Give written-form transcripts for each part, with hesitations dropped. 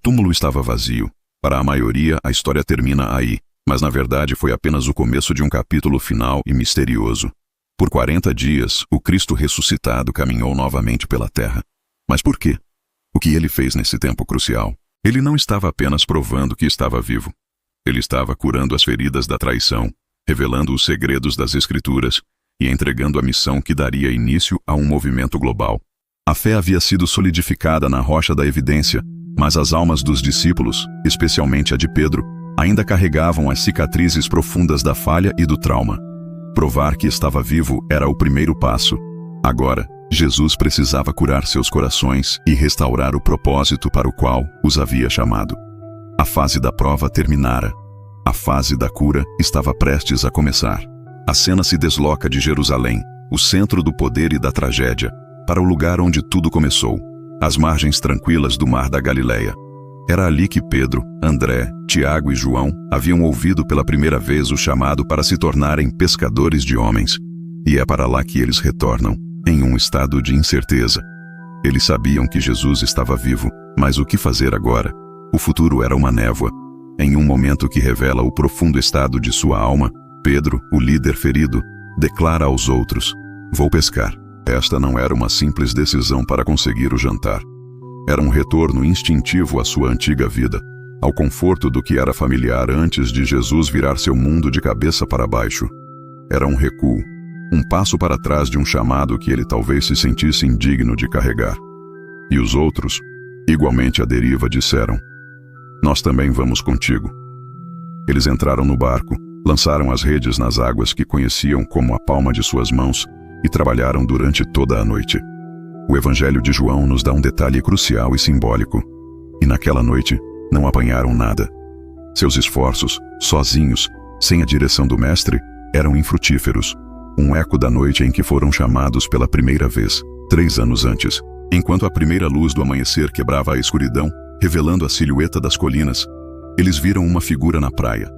túmulo estava vazio. Para a maioria, a história termina aí, mas na verdade foi apenas o começo de um capítulo final e misterioso. Por 40 dias, o Cristo ressuscitado caminhou novamente pela terra. Mas por quê? O que ele fez nesse tempo crucial? Ele não estava apenas provando que estava vivo. Ele estava curando as feridas da traição, revelando os segredos das Escrituras e entregando a missão que daria início a um movimento global. A fé havia sido solidificada na rocha da evidência, mas as almas dos discípulos, especialmente a de Pedro, ainda carregavam as cicatrizes profundas da falha e do trauma. Provar que estava vivo era o primeiro passo. Agora, Jesus precisava curar seus corações e restaurar o propósito para o qual os havia chamado. A fase da prova terminara. A fase da cura estava prestes a começar. A cena se desloca de Jerusalém, o centro do poder e da tragédia, para o lugar onde tudo começou, as margens tranquilas do Mar da Galileia. Era ali que Pedro, André, Tiago e João haviam ouvido pela primeira vez o chamado para se tornarem pescadores de homens. E é para lá que eles retornam, em um estado de incerteza. Eles sabiam que Jesus estava vivo, mas o que fazer agora? O futuro era uma névoa. Em um momento que revela o profundo estado de sua alma, Pedro, o líder ferido, declara aos outros: "Vou pescar." Esta não era uma simples decisão para conseguir o jantar. Era um retorno instintivo à sua antiga vida, ao conforto do que era familiar antes de Jesus virar seu mundo de cabeça para baixo. Era um recuo, um passo para trás de um chamado que ele talvez se sentisse indigno de carregar. E os outros, igualmente à deriva, disseram: "Nós também vamos contigo." Eles entraram no barco, lançaram as redes nas águas que conheciam como a palma de suas mãos e trabalharam durante toda a noite. O Evangelho de João nos dá um detalhe crucial e simbólico. E naquela noite, não apanharam nada. Seus esforços, sozinhos, sem a direção do Mestre, eram infrutíferos. Um eco da noite em que foram chamados pela primeira vez, 3 anos antes. Enquanto a primeira luz do amanhecer quebrava a escuridão, revelando a silhueta das colinas, eles viram uma figura na praia.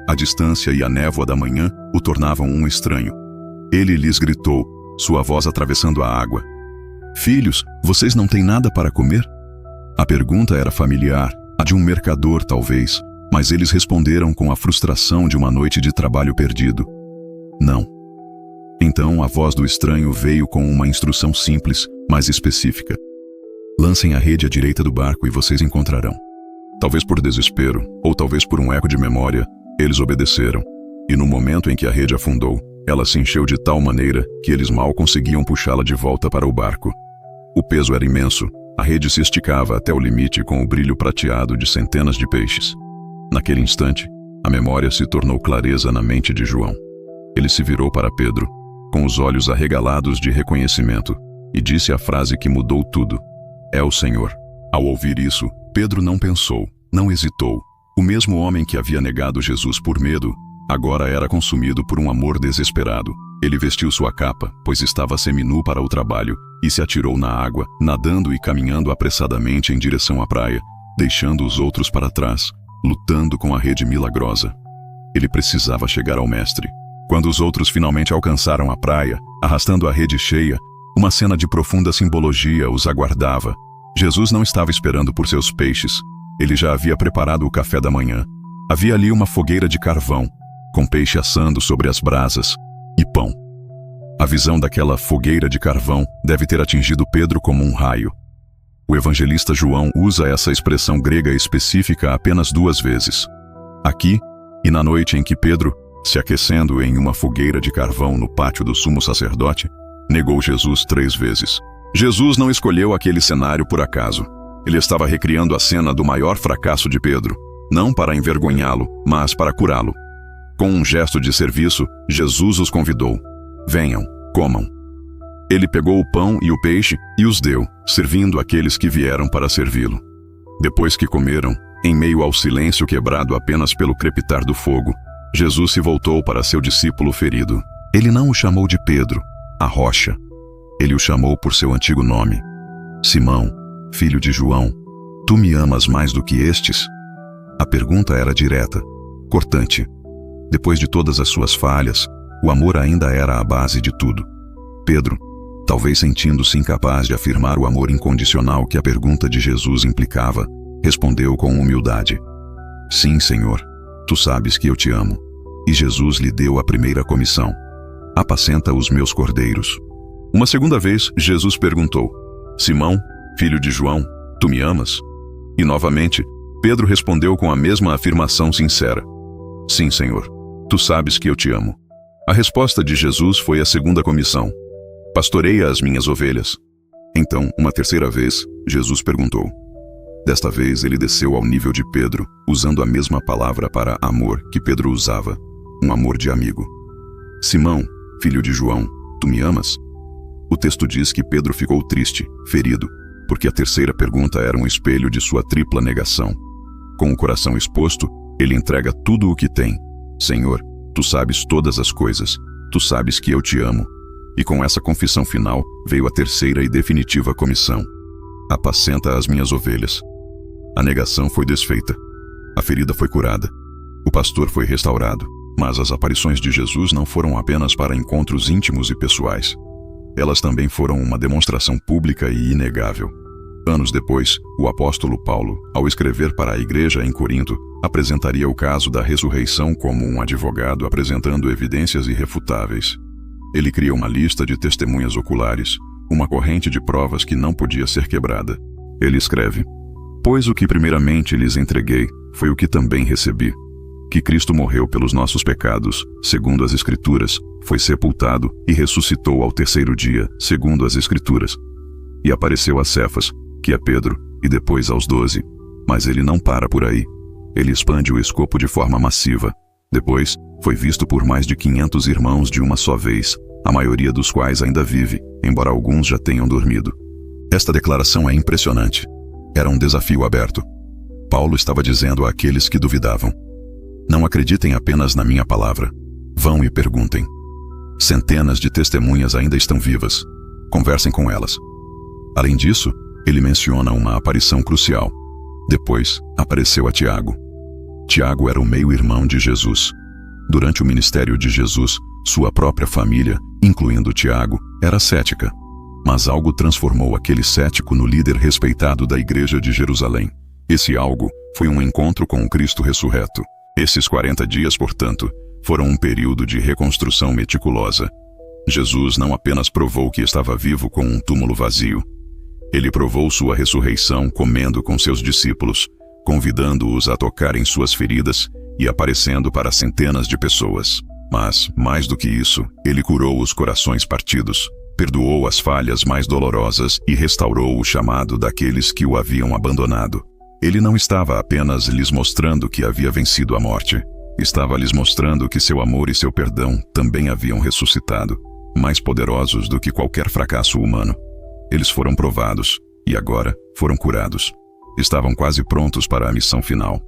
A distância e a névoa da manhã o tornavam um estranho. Ele lhes gritou, sua voz atravessando a água: "Filhos, vocês não têm nada para comer?" A pergunta era familiar, a de um mercador talvez, mas eles responderam com a frustração de uma noite de trabalho perdido: "Não." Então a voz do estranho veio com uma instrução simples, mas específica: "Lancem a rede à direita do barco e vocês encontrarão." Talvez por desespero, ou talvez por um eco de memória, eles obedeceram, e no momento em que a rede afundou, ela se encheu de tal maneira que eles mal conseguiam puxá-la de volta para o barco. O peso era imenso, a rede se esticava até o limite com o brilho prateado de centenas de peixes. Naquele instante, a memória se tornou clareza na mente de João. Ele se virou para Pedro, com os olhos arregalados de reconhecimento, e disse a frase que mudou tudo: "É o Senhor." Ao ouvir isso, Pedro não pensou, não hesitou. O mesmo homem que havia negado Jesus por medo, agora era consumido por um amor desesperado. Ele vestiu sua capa, pois estava seminu para o trabalho, e se atirou na água, nadando e caminhando apressadamente em direção à praia, deixando os outros para trás, lutando com a rede milagrosa. Ele precisava chegar ao Mestre. Quando os outros finalmente alcançaram a praia, arrastando a rede cheia, uma cena de profunda simbologia os aguardava. Jesus não estava esperando por seus peixes. Ele já havia preparado o café da manhã. Havia ali uma fogueira de carvão, com peixe assando sobre as brasas, e pão. A visão daquela fogueira de carvão deve ter atingido Pedro como um raio. O evangelista João usa essa expressão grega específica apenas 2 vezes. Aqui, e na noite em que Pedro, se aquecendo em uma fogueira de carvão no pátio do sumo sacerdote, negou Jesus 3 vezes. Jesus não escolheu aquele cenário por acaso. Ele estava recriando a cena do maior fracasso de Pedro, não para envergonhá-lo, mas para curá-lo. Com um gesto de serviço, Jesus os convidou: "Venham, comam." Ele pegou o pão e o peixe e os deu, servindo aqueles que vieram para servi-lo. Depois que comeram, em meio ao silêncio quebrado apenas pelo crepitar do fogo, Jesus se voltou para seu discípulo ferido. Ele não o chamou de Pedro, a rocha. Ele o chamou por seu antigo nome: "Simão, filho de João, tu me amas mais do que estes?" A pergunta era direta, cortante. Depois de todas as suas falhas, o amor ainda era a base de tudo. Pedro, talvez sentindo-se incapaz de afirmar o amor incondicional que a pergunta de Jesus implicava, respondeu com humildade: Sim, Senhor, tu sabes que eu te amo. E Jesus lhe deu a primeira comissão: apacenta os meus cordeiros. Uma segunda vez, Jesus perguntou: Simão, filho de João, tu me amas? E novamente, Pedro respondeu com a mesma afirmação sincera: Sim, Senhor, tu sabes que eu te amo. A resposta de Jesus foi a segunda comissão: pastoreia as minhas ovelhas. Então, uma terceira vez, Jesus perguntou. Desta vez ele desceu ao nível de Pedro, usando a mesma palavra para amor que Pedro usava, um amor de amigo. Simão, filho de João, tu me amas? O texto diz que Pedro ficou triste, ferido, porque a terceira pergunta era um espelho de sua tripla negação. Com o coração exposto, ele entrega tudo o que tem. Senhor, tu sabes todas as coisas, tu sabes que eu te amo. E com essa confissão final, veio a terceira e definitiva comissão: apacenta as minhas ovelhas. A negação foi desfeita. A ferida foi curada. O pastor foi restaurado. Mas as aparições de Jesus não foram apenas para encontros íntimos e pessoais. Elas também foram uma demonstração pública e inegável. Anos depois, o apóstolo Paulo, ao escrever para a igreja em Corinto, apresentaria o caso da ressurreição como um advogado apresentando evidências irrefutáveis. Ele cria uma lista de testemunhas oculares, uma corrente de provas que não podia ser quebrada. Ele escreve: Pois o que primeiramente lhes entreguei foi o que também recebi, que Cristo morreu pelos nossos pecados, segundo as Escrituras, foi sepultado e ressuscitou ao terceiro dia, segundo as Escrituras. E apareceu a Cefas, que é Pedro, e depois aos 12. Mas ele não para por aí. Ele expande o escopo de forma massiva. Depois, foi visto por mais de 500 irmãos de uma só vez, a maioria dos quais ainda vive, embora alguns já tenham dormido. Esta declaração é impressionante. Era um desafio aberto. Paulo estava dizendo àqueles que duvidavam: não acreditem apenas na minha palavra. Vão e perguntem. Centenas de testemunhas ainda estão vivas. Conversem com elas. Além disso, ele menciona uma aparição crucial. Depois, apareceu a Tiago. Tiago era o meio-irmão de Jesus. Durante o ministério de Jesus, sua própria família, incluindo Tiago, era cética. Mas algo transformou aquele cético no líder respeitado da igreja de Jerusalém. Esse algo foi um encontro com o Cristo ressurreto. Esses 40 dias, portanto, foram um período de reconstrução meticulosa. Jesus não apenas provou que estava vivo com um túmulo vazio. Ele provou sua ressurreição comendo com seus discípulos, convidando-os a tocar em suas feridas e aparecendo para centenas de pessoas. Mas, mais do que isso, ele curou os corações partidos, perdoou as falhas mais dolorosas e restaurou o chamado daqueles que o haviam abandonado. Ele não estava apenas lhes mostrando que havia vencido a morte. Estava lhes mostrando que seu amor e seu perdão também haviam ressuscitado, mais poderosos do que qualquer fracasso humano. Eles foram provados, e agora foram curados. Estavam quase prontos para a missão final.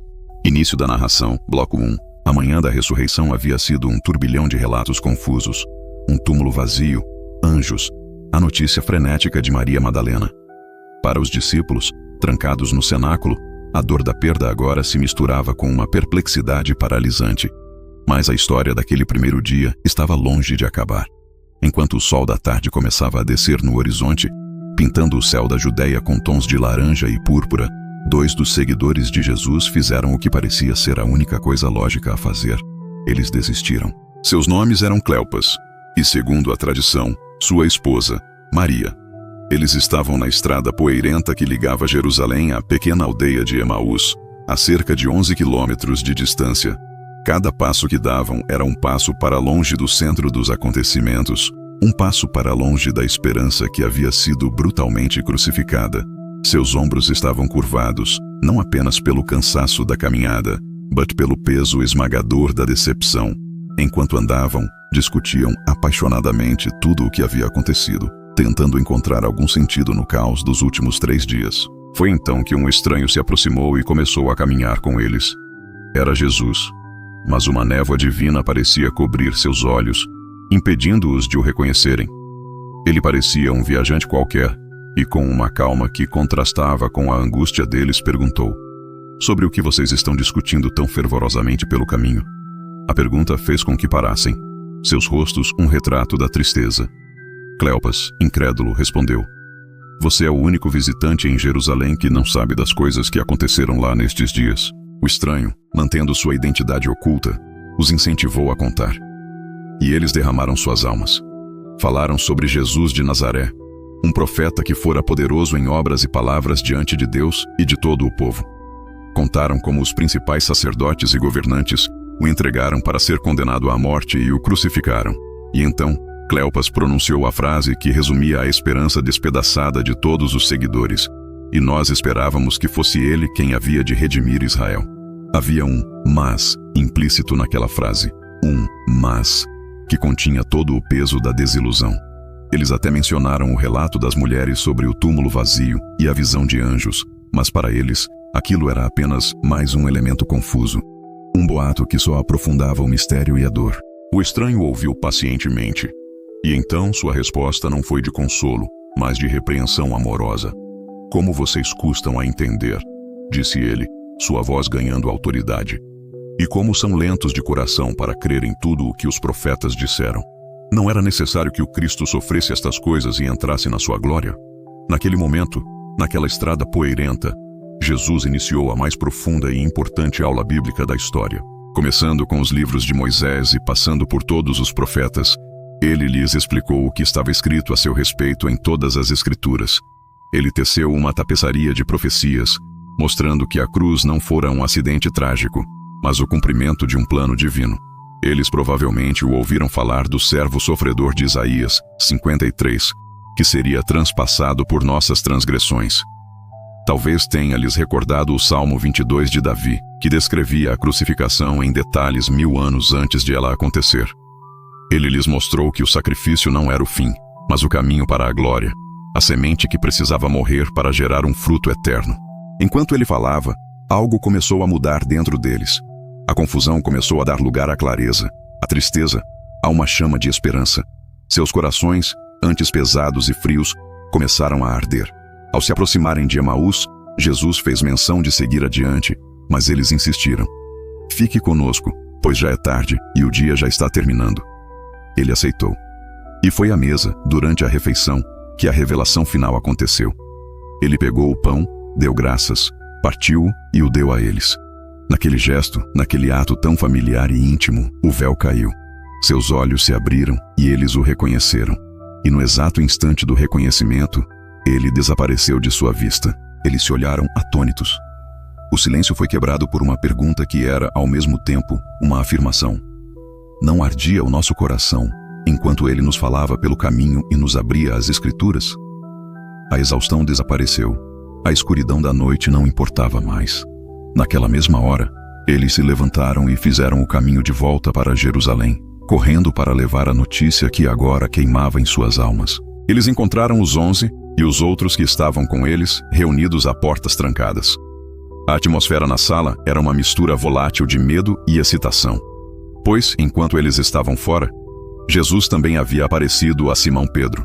Início da narração, bloco 1. A manhã da ressurreição havia sido um turbilhão de relatos confusos. Um túmulo vazio, anjos, a notícia frenética de Maria Madalena. Para os discípulos, trancados no cenáculo, a dor da perda agora se misturava com uma perplexidade paralisante. Mas a história daquele primeiro dia estava longe de acabar. Enquanto o sol da tarde começava a descer no horizonte, pintando o céu da Judéia com tons de laranja e púrpura, 2 dos seguidores de Jesus fizeram o que parecia ser a única coisa lógica a fazer. Eles desistiram. Seus nomes eram Cleopas e, segundo a tradição, sua esposa, Maria. Eles estavam na estrada poeirenta que ligava Jerusalém à pequena aldeia de Emaús, a cerca de 11 quilômetros de distância. Cada passo que davam era um passo para longe do centro dos acontecimentos, um passo para longe da esperança que havia sido brutalmente crucificada. Seus ombros estavam curvados, não apenas pelo cansaço da caminhada, mas pelo peso esmagador da decepção. Enquanto andavam, discutiam apaixonadamente tudo o que havia acontecido, tentando encontrar algum sentido no caos dos últimos 3 dias. Foi então que um estranho se aproximou e começou a caminhar com eles. Era Jesus, mas uma névoa divina parecia cobrir seus olhos, impedindo-os de o reconhecerem. Ele parecia um viajante qualquer, e com uma calma que contrastava com a angústia deles perguntou: sobre o que vocês estão discutindo tão fervorosamente pelo caminho? A pergunta fez com que parassem, seus rostos um retrato da tristeza. Cleopas, incrédulo, respondeu: Você é o único visitante em Jerusalém que não sabe das coisas que aconteceram lá nestes dias. O estranho, mantendo sua identidade oculta, os incentivou a contar. E eles derramaram suas almas. Falaram sobre Jesus de Nazaré, um profeta que fora poderoso em obras e palavras diante de Deus e de todo o povo. Contaram como os principais sacerdotes e governantes o entregaram para ser condenado à morte e o crucificaram. E então, Cleopas pronunciou a frase que resumia a esperança despedaçada de todos os seguidores. E nós esperávamos que fosse ele quem havia de redimir Israel. Havia um mas implícito naquela frase. Um mas que continha todo o peso da desilusão. Eles até mencionaram o relato das mulheres sobre o túmulo vazio e a visão de anjos, mas para eles, aquilo era apenas mais um elemento confuso. Um boato que só aprofundava o mistério e a dor. O estranho ouviu pacientemente. E então sua resposta não foi de consolo, mas de repreensão amorosa. Como vocês custam a entender, disse ele, sua voz ganhando autoridade. E como são lentos de coração para crer em tudo o que os profetas disseram. Não era necessário que o Cristo sofresse estas coisas e entrasse na sua glória? Naquele momento, naquela estrada poeirenta, Jesus iniciou a mais profunda e importante aula bíblica da história. Começando com os livros de Moisés e passando por todos os profetas, ele lhes explicou o que estava escrito a seu respeito em todas as Escrituras. Ele teceu uma tapeçaria de profecias, mostrando que a cruz não fora um acidente trágico, mas o cumprimento de um plano divino. Eles provavelmente o ouviram falar do servo sofredor de Isaías, 53, que seria transpassado por nossas transgressões. Talvez tenha-lhes recordado o Salmo 22 de Davi, que descrevia a crucificação em detalhes 1000 anos antes de ela acontecer. Ele lhes mostrou que o sacrifício não era o fim, mas o caminho para a glória, a semente que precisava morrer para gerar um fruto eterno. Enquanto ele falava, algo começou a mudar dentro deles. A confusão começou a dar lugar à clareza, à tristeza, a uma chama de esperança. Seus corações, antes pesados e frios, começaram a arder. Ao se aproximarem de Emaús, Jesus fez menção de seguir adiante, mas eles insistiram. Fique conosco, pois já é tarde e o dia já está terminando. Ele aceitou. E foi à mesa, durante a refeição, que a revelação final aconteceu. Ele pegou o pão, deu graças, partiu-o e o deu a eles. Naquele gesto, naquele ato tão familiar e íntimo, o véu caiu. Seus olhos se abriram e eles o reconheceram. E no exato instante do reconhecimento, ele desapareceu de sua vista. Eles se olharam atônitos. O silêncio foi quebrado por uma pergunta que era, ao mesmo tempo, uma afirmação. Não ardia o nosso coração, enquanto ele nos falava pelo caminho e nos abria as Escrituras? A exaustão desapareceu. A escuridão da noite não importava mais. Naquela mesma hora, eles se levantaram e fizeram o caminho de volta para Jerusalém, correndo para levar a notícia que agora queimava em suas almas. Eles encontraram os 11 e os outros que estavam com eles, reunidos a portas trancadas. A atmosfera na sala era uma mistura volátil de medo e excitação. Pois, enquanto eles estavam fora, Jesus também havia aparecido a Simão Pedro.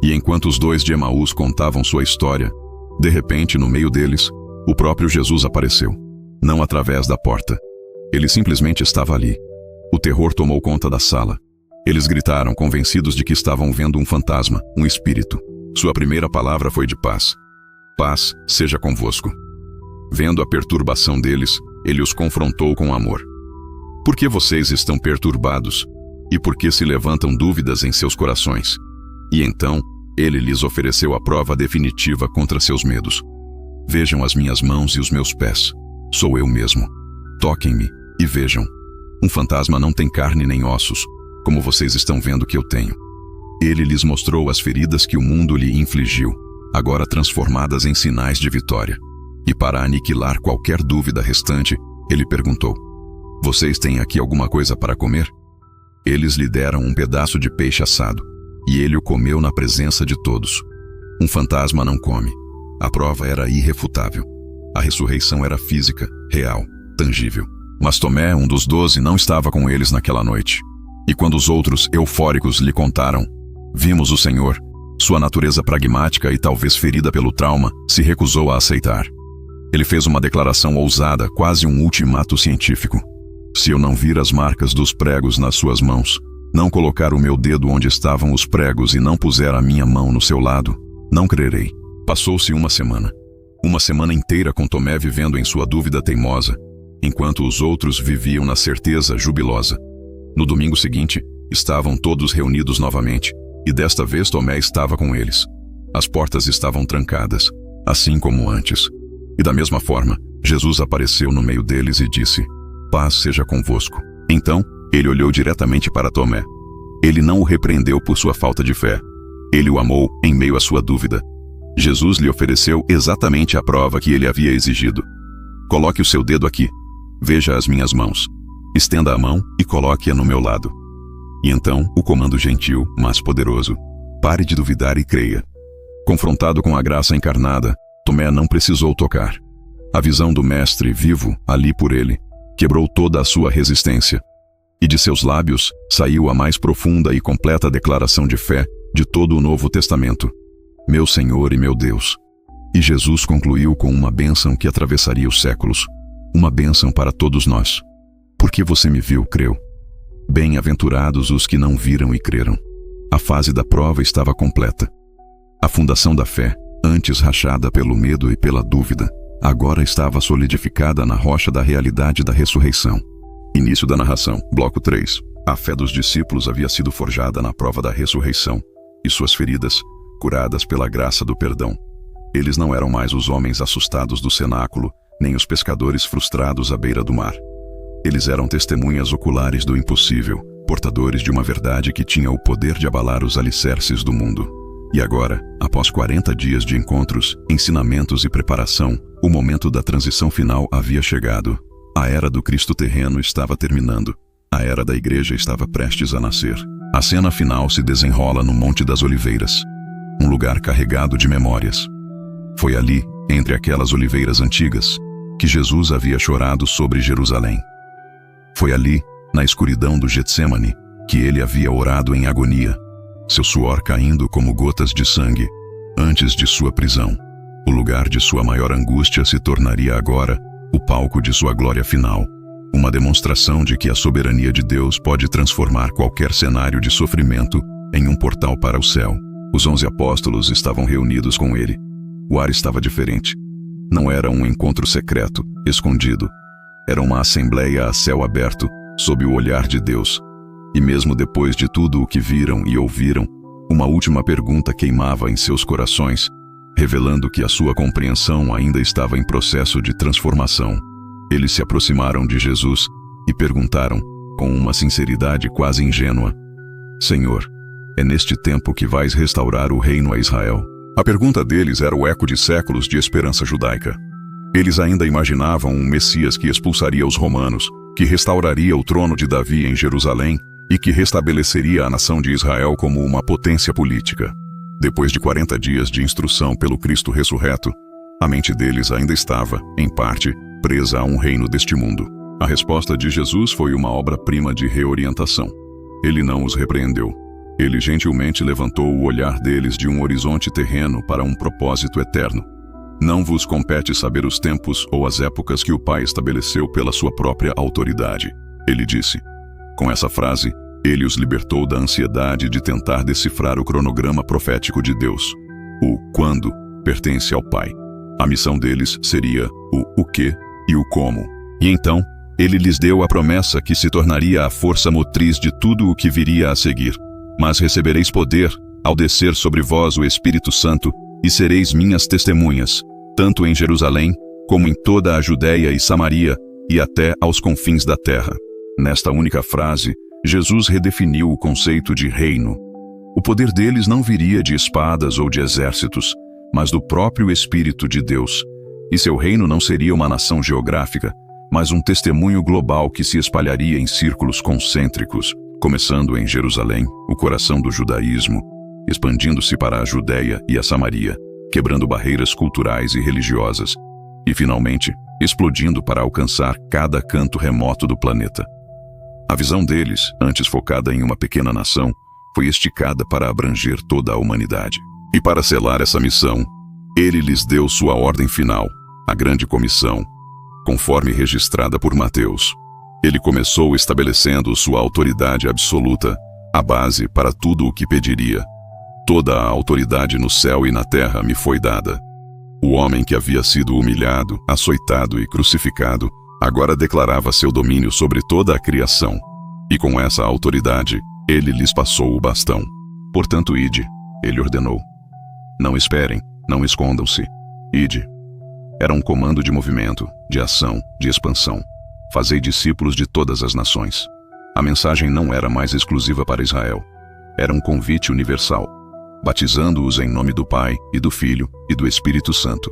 E enquanto os dois de Emaús contavam sua história, de repente, no meio deles, o próprio Jesus apareceu. Não através da porta. Ele simplesmente estava ali. O terror tomou conta da sala. Eles gritaram, convencidos de que estavam vendo um fantasma, um espírito. Sua primeira palavra foi de paz. Paz seja convosco. Vendo a perturbação deles, ele os confrontou com amor. Por que vocês estão perturbados? E por que se levantam dúvidas em seus corações? E então, ele lhes ofereceu a prova definitiva contra seus medos. Vejam as minhas mãos e os meus pés. Sou eu mesmo. Toquem-me e vejam. Um fantasma não tem carne nem ossos, como vocês estão vendo que eu tenho. Ele lhes mostrou as feridas que o mundo lhe infligiu, agora transformadas em sinais de vitória. E para aniquilar qualquer dúvida restante, ele perguntou: vocês têm aqui alguma coisa para comer? Eles lhe deram um pedaço de peixe assado, e ele o comeu na presença de todos. Um fantasma não come. A prova era irrefutável. A ressurreição era física, real, tangível. Mas Tomé, um dos 12, não estava com eles naquela noite. E quando os outros, eufóricos, lhe contaram: vimos o Senhor, sua natureza pragmática e talvez ferida pelo trauma, se recusou a aceitar. Ele fez uma declaração ousada, quase um ultimato científico. Se eu não vir as marcas dos pregos nas suas mãos, não colocar o meu dedo onde estavam os pregos e não puser a minha mão no seu lado, não crerei. Passou-se uma semana inteira com Tomé vivendo em sua dúvida teimosa, enquanto os outros viviam na certeza jubilosa. No domingo seguinte, estavam todos reunidos novamente, e desta vez Tomé estava com eles. As portas estavam trancadas, assim como antes. E da mesma forma, Jesus apareceu no meio deles e disse: "Paz seja convosco." Então, ele olhou diretamente para Tomé. Ele não o repreendeu por sua falta de fé. Ele o amou em meio à sua dúvida. Jesus lhe ofereceu exatamente a prova que ele havia exigido. "Coloque o seu dedo aqui. Veja as minhas mãos. Estenda a mão e coloque-a no meu lado." E então, o comando gentil, mas poderoso: "Pare de duvidar e creia." Confrontado com a graça encarnada, Tomé não precisou tocar. A visão do Mestre vivo, ali por ele, quebrou toda a sua resistência. E de seus lábios saiu a mais profunda e completa declaração de fé de todo o Novo Testamento: "Meu Senhor e meu Deus." E Jesus concluiu com uma bênção que atravessaria os séculos. Uma bênção para todos nós. "Porque você me viu, creu." Bem-aventurados os que não viram e creram. A fase da prova estava completa. A fundação da fé, antes rachada pelo medo e pela dúvida, agora estava solidificada na rocha da realidade da ressurreição. Início da narração, bloco 3. A fé dos discípulos havia sido forjada na prova da ressurreição, e suas feridas, curadas pela graça do perdão. Eles não eram mais os homens assustados do cenáculo, nem os pescadores frustrados à beira do mar. Eles eram testemunhas oculares do impossível, portadores de uma verdade que tinha o poder de abalar os alicerces do mundo. E agora, após 40 dias de encontros, ensinamentos e preparação, o momento da transição final havia chegado. A era do Cristo terreno estava terminando. A era da Igreja estava prestes a nascer. A cena final se desenrola no Monte das Oliveiras, um lugar carregado de memórias. Foi ali, entre aquelas oliveiras antigas, que Jesus havia chorado sobre Jerusalém. Foi ali, na escuridão do Getsêmani, que ele havia orado em agonia, seu suor caindo como gotas de sangue, antes de sua prisão. O lugar de sua maior angústia se tornaria agora o palco de sua glória final, uma demonstração de que a soberania de Deus pode transformar qualquer cenário de sofrimento em um portal para o céu. Os 11 apóstolos estavam reunidos com ele. O ar estava diferente. Não era um encontro secreto, escondido. Era uma assembleia a céu aberto, sob o olhar de Deus. E mesmo depois de tudo o que viram e ouviram, uma última pergunta queimava em seus corações, revelando que a sua compreensão ainda estava em processo de transformação. Eles se aproximaram de Jesus e perguntaram, com uma sinceridade quase ingênua: "Senhor, é neste tempo que vais restaurar o reino a Israel?" A pergunta deles era o eco de séculos de esperança judaica. Eles ainda imaginavam um Messias que expulsaria os romanos, que restauraria o trono de Davi em Jerusalém e que restabeleceria a nação de Israel como uma potência política. Depois de 40 dias de instrução pelo Cristo ressurreto, a mente deles ainda estava, em parte, presa a um reino deste mundo. A resposta de Jesus foi uma obra-prima de reorientação. Ele não os repreendeu. Ele gentilmente levantou o olhar deles de um horizonte terreno para um propósito eterno. "Não vos compete saber os tempos ou as épocas que o Pai estabeleceu pela sua própria autoridade", ele disse. Com essa frase, ele os libertou da ansiedade de tentar decifrar o cronograma profético de Deus. O quando pertence ao Pai. A missão deles seria o que e o como. E então, ele lhes deu a promessa que se tornaria a força motriz de tudo o que viria a seguir. "Mas recebereis poder, ao descer sobre vós o Espírito Santo, e sereis minhas testemunhas, tanto em Jerusalém, como em toda a Judéia e Samaria, e até aos confins da terra." Nesta única frase, Jesus redefiniu o conceito de reino. O poder deles não viria de espadas ou de exércitos, mas do próprio Espírito de Deus. E seu reino não seria uma nação geográfica, mas um testemunho global que se espalharia em círculos concêntricos, começando em Jerusalém, o coração do judaísmo, expandindo-se para a Judéia e a Samaria, quebrando barreiras culturais e religiosas, e finalmente, explodindo para alcançar cada canto remoto do planeta. A visão deles, antes focada em uma pequena nação, foi esticada para abranger toda a humanidade. E para selar essa missão, ele lhes deu sua ordem final, a grande comissão, conforme registrada por Mateus. Ele começou estabelecendo sua autoridade absoluta, a base para tudo o que pediria. Toda a autoridade no céu e na terra me foi dada. O homem que havia sido humilhado, açoitado e crucificado, agora declarava seu domínio sobre toda a criação. E com essa autoridade, ele lhes passou o bastão. Portanto, ide, ele ordenou. Não esperem, não escondam-se. Ide. Era um comando de movimento, de ação, de expansão. Fazei discípulos de todas as nações. A mensagem não era mais exclusiva para Israel. Era um convite universal, batizando-os em nome do Pai, e do Filho, e do Espírito Santo.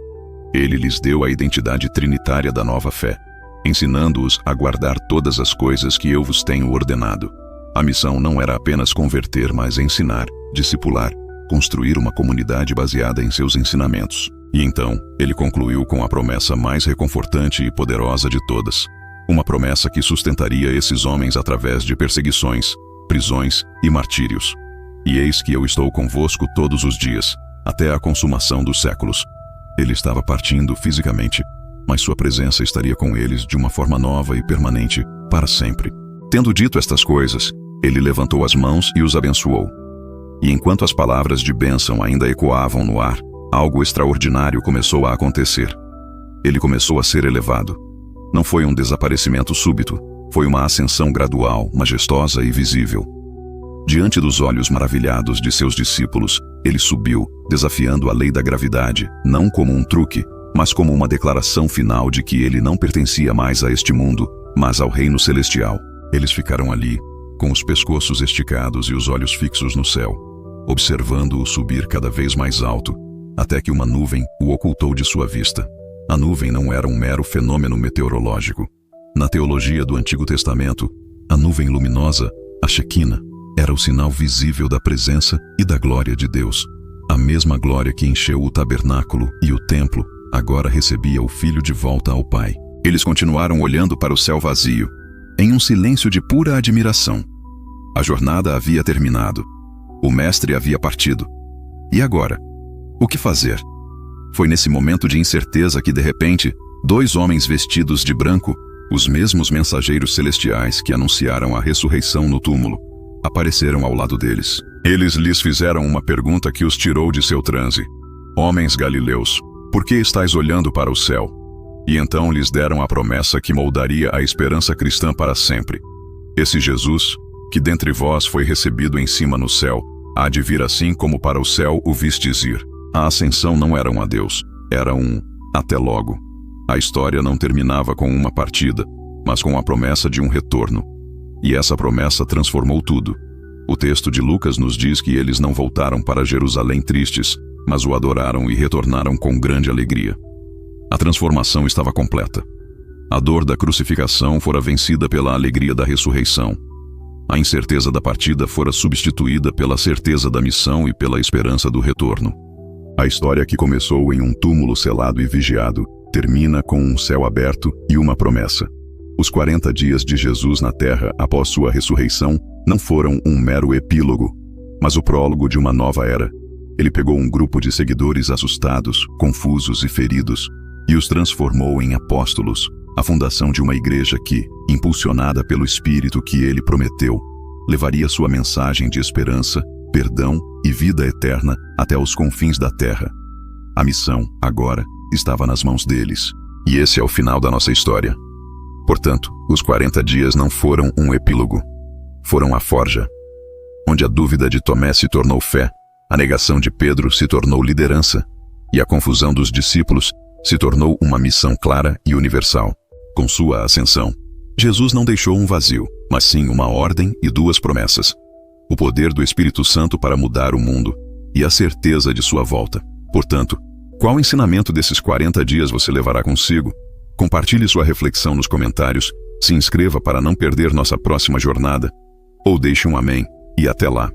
Ele lhes deu a identidade trinitária da nova fé, ensinando-os a guardar todas as coisas que eu vos tenho ordenado. A missão não era apenas converter, mas ensinar, discipular, construir uma comunidade baseada em seus ensinamentos. E então, ele concluiu com a promessa mais reconfortante e poderosa de todas. Uma promessa que sustentaria esses homens através de perseguições, prisões e martírios. E eis que eu estou convosco todos os dias, até a consumação dos séculos. Ele estava partindo fisicamente, mas sua presença estaria com eles de uma forma nova e permanente, para sempre. Tendo dito estas coisas, ele levantou as mãos e os abençoou. E enquanto as palavras de bênção ainda ecoavam no ar, algo extraordinário começou a acontecer. Ele começou a ser elevado. Não foi um desaparecimento súbito, foi uma ascensão gradual, majestosa e visível. Diante dos olhos maravilhados de seus discípulos, ele subiu, desafiando a lei da gravidade, não como um truque, mas como uma declaração final de que ele não pertencia mais a este mundo, mas ao reino celestial. Eles ficaram ali, com os pescoços esticados e os olhos fixos no céu, observando-o subir cada vez mais alto, até que uma nuvem o ocultou de sua vista. A nuvem não era um mero fenômeno meteorológico. Na teologia do Antigo Testamento, a nuvem luminosa, a Shequina, era o sinal visível da presença e da glória de Deus. A mesma glória que encheu o tabernáculo e o templo, agora recebia o Filho de volta ao Pai. Eles continuaram olhando para o céu vazio, em um silêncio de pura admiração. A jornada havia terminado. O Mestre havia partido. E agora? O que fazer? Foi nesse momento de incerteza que, de repente, 2 homens vestidos de branco, os mesmos mensageiros celestiais que anunciaram a ressurreição no túmulo, apareceram ao lado deles. Eles lhes fizeram uma pergunta que os tirou de seu transe. Homens galileus, por que estáis olhando para o céu? E então lhes deram a promessa que moldaria a esperança cristã para sempre. Esse Jesus, que dentre vós foi recebido em cima no céu, há de vir assim como para o céu o vistes ir. A ascensão não era um adeus, era um até logo. A história não terminava com uma partida, mas com a promessa de um retorno. E essa promessa transformou tudo. O texto de Lucas nos diz que eles não voltaram para Jerusalém tristes, mas o adoraram e retornaram com grande alegria. A transformação estava completa. A dor da crucificação fora vencida pela alegria da ressurreição. A incerteza da partida fora substituída pela certeza da missão e pela esperança do retorno. A história que começou em um túmulo selado e vigiado, termina com um céu aberto e uma promessa. Os 40 dias de Jesus na terra após sua ressurreição não foram um mero epílogo, mas o prólogo de uma nova era. Ele pegou um grupo de seguidores assustados, confusos e feridos, e os transformou em apóstolos, a fundação de uma igreja que, impulsionada pelo Espírito que ele prometeu, levaria sua mensagem de esperança, perdão e vida eterna até os confins da terra. A missão, agora, estava nas mãos deles. E esse é o final da nossa história. Portanto, os 40 dias não foram um epílogo. Foram a forja, onde a dúvida de Tomé se tornou fé, a negação de Pedro se tornou liderança, e a confusão dos discípulos se tornou uma missão clara e universal. Com sua ascensão, Jesus não deixou um vazio, mas sim uma ordem e 2 promessas. O poder do Espírito Santo para mudar o mundo e a certeza de sua volta. Portanto, qual ensinamento desses 40 dias você levará consigo? Compartilhe sua reflexão nos comentários, se inscreva para não perder nossa próxima jornada, ou deixe um amém, e até lá.